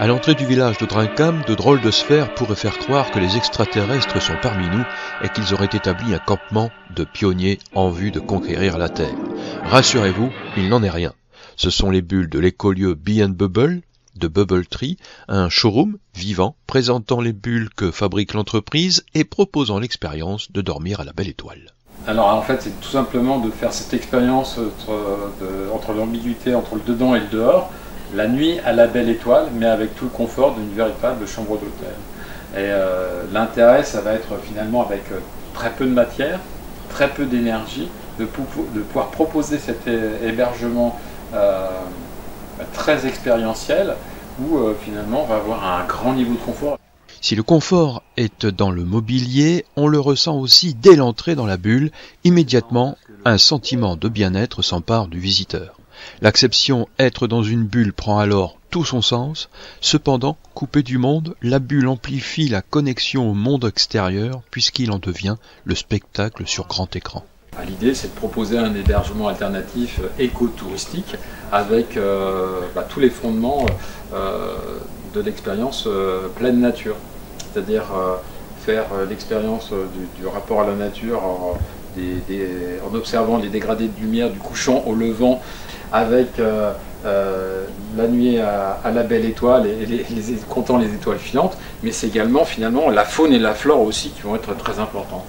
À l'entrée du village de Drincam, de drôles de sphères pourraient faire croire que les extraterrestres sont parmi nous et qu'ils auraient établi un campement de pionniers en vue de conquérir la Terre. Rassurez-vous, il n'en est rien. Ce sont les bulles de l'écolieu Bee & Bubble, de Bubble Tree, un showroom vivant présentant les bulles que fabrique l'entreprise et proposant l'expérience de dormir à la belle étoile. Alors en fait, c'est tout simplement de faire cette expérience entre l'ambiguïté entre le dedans et le dehors, la nuit à la belle étoile, mais avec tout le confort d'une véritable chambre d'hôtel. Et l'intérêt, ça va être finalement avec très peu de matière, très peu d'énergie, de pouvoir proposer cet hébergement très expérientiel où finalement on va avoir un grand niveau de confort. Si le confort est dans le mobilier, on le ressent aussi dès l'entrée dans la bulle. Immédiatement, un sentiment de bien-être s'empare du visiteur. L'acception être dans une bulle prend alors tout son sens. Cependant, coupée du monde, la bulle amplifie la connexion au monde extérieur puisqu'il en devient le spectacle sur grand écran. L'idée, c'est de proposer un hébergement alternatif écotouristique avec tous les fondements de l'expérience pleine nature. C'est-à-dire faire l'expérience du rapport à la nature en observant les dégradés de lumière du couchant au levant avec la nuit à la belle étoile et comptant les étoiles filantes, mais c'est également finalement la faune et la flore aussi qui vont être très importantes.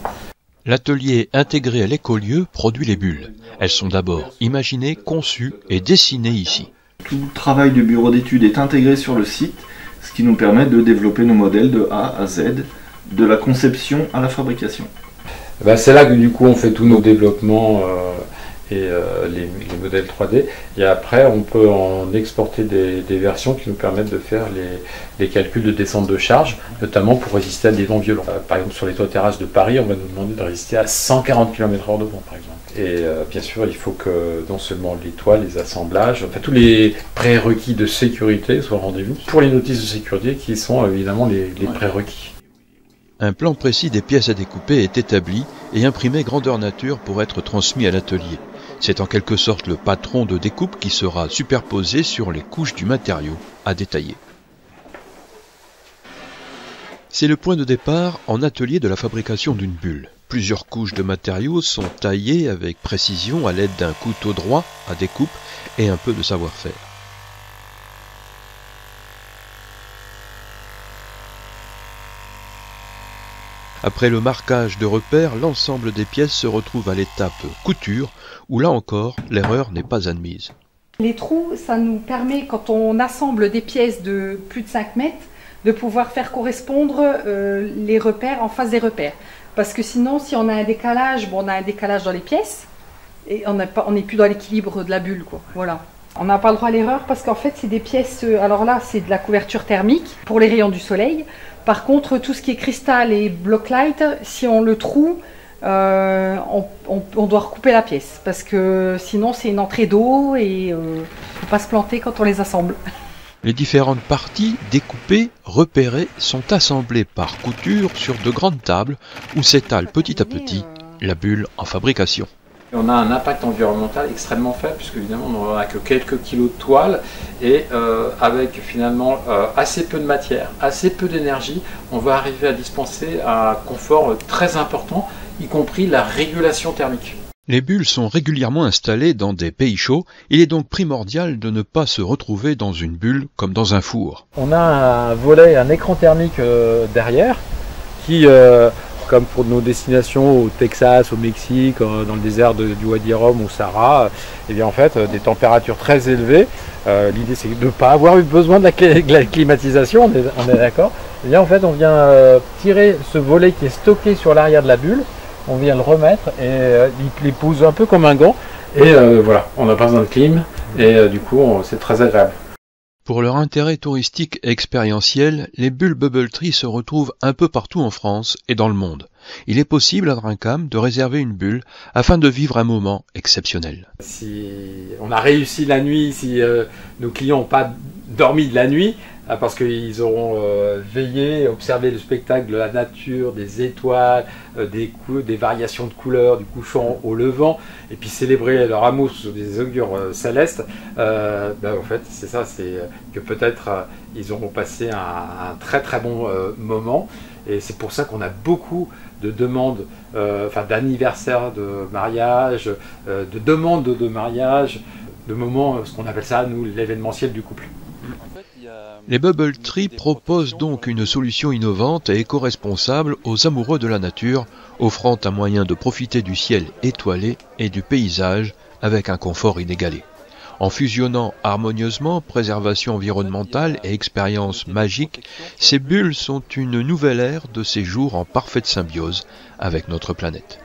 L'atelier intégré à l'écolieu produit les bulles. Elles sont d'abord imaginées, conçues et dessinées ici. Tout le travail du bureau d'études est intégré sur le site, ce qui nous permet de développer nos modèles de A à Z, de la conception à la fabrication. C'est là que du coup on fait tous nos développements et les modèles 3D. Et après on peut en exporter des versions qui nous permettent de faire les calculs de descente de charge, notamment pour résister à des vents violents. Par exemple sur les toits terrasses de Paris, on va nous demander de résister à 140 km/h de vent par exemple. Et bien sûr il faut que non seulement les toits, les assemblages, enfin tous les prérequis de sécurité soient au rendez-vous pour les notices de sécurité qui sont évidemment les prérequis. Un plan précis des pièces à découper est établi et imprimé grandeur nature pour être transmis à l'atelier. C'est en quelque sorte le patron de découpe qui sera superposé sur les couches du matériau à détailler. C'est le point de départ en atelier de la fabrication d'une bulle. Plusieurs couches de matériaux sont taillées avec précision à l'aide d'un couteau droit à découpe et un peu de savoir-faire. Après le marquage de repères, l'ensemble des pièces se retrouve à l'étape couture, où là encore, l'erreur n'est pas admise. Les trous, ça nous permet, quand on assemble des pièces de plus de 5 mètres, de pouvoir faire correspondre les repères en face des repères. Parce que sinon, si on a un décalage, on a un décalage dans les pièces, et on n'est plus dans l'équilibre de la bulle, quoi. Voilà. On n'a pas le droit à l'erreur parce qu'en fait, c'est des pièces, alors là, c'est de la couverture thermique pour les rayons du soleil. Par contre, tout ce qui est cristal et block light, si on le troue, on doit recouper la pièce parce que sinon c'est une entrée d'eau et faut pas se planter quand on les assemble. Les différentes parties découpées, repérées, sont assemblées par couture sur de grandes tables où s'étale petit à petit la bulle en fabrication. On a un impact environnemental extrêmement faible puisque évidemment on n'a que quelques kilos de toile et avec finalement assez peu de matière, assez peu d'énergie, on va arriver à dispenser un confort très important, y compris la régulation thermique. Les bulles sont régulièrement installées dans des pays chauds, il est donc primordial de ne pas se retrouver dans une bulle comme dans un four. On a un volet, un écran thermique derrière qui... comme pour nos destinations au Texas, au Mexique, dans le désert du Wadi Rum, au Sahara, et bien en fait des températures très élevées. L'idée c'est de ne pas avoir eu besoin de la climatisation, on est d'accord. Et bien en fait on vient tirer ce volet qui est stocké sur l'arrière de la bulle, on vient le remettre et il les pose un peu comme un gant. Et voilà, on n'a pas besoin de clim et du coup c'est très agréable. Pour leur intérêt touristique et expérientiel, les bulles Bubble Tree se retrouvent un peu partout en France et dans le monde. Il est possible à Drincam de réserver une bulle afin de vivre un moment exceptionnel. Si on a réussi la nuit, si nos clients n'ont pas dormi de la nuit, parce qu'ils auront veillé, observé le spectacle de la nature, des étoiles, des variations de couleurs du couchant au levant, et puis célébrer leur amour sous des augures célestes. En fait, c'est ça, c'est que peut-être ils auront passé un très très bon moment, et c'est pour ça qu'on a beaucoup de demandes, d'anniversaires de mariage, de demandes de mariage, de moments, ce qu'on appelle ça, nous, l'événementiel du couple. Les Bubble Trees proposent donc une solution innovante et éco-responsable aux amoureux de la nature, offrant un moyen de profiter du ciel étoilé et du paysage avec un confort inégalé. En fusionnant harmonieusement préservation environnementale et expérience magique, ces bulles sont une nouvelle ère de séjour en parfaite symbiose avec notre planète.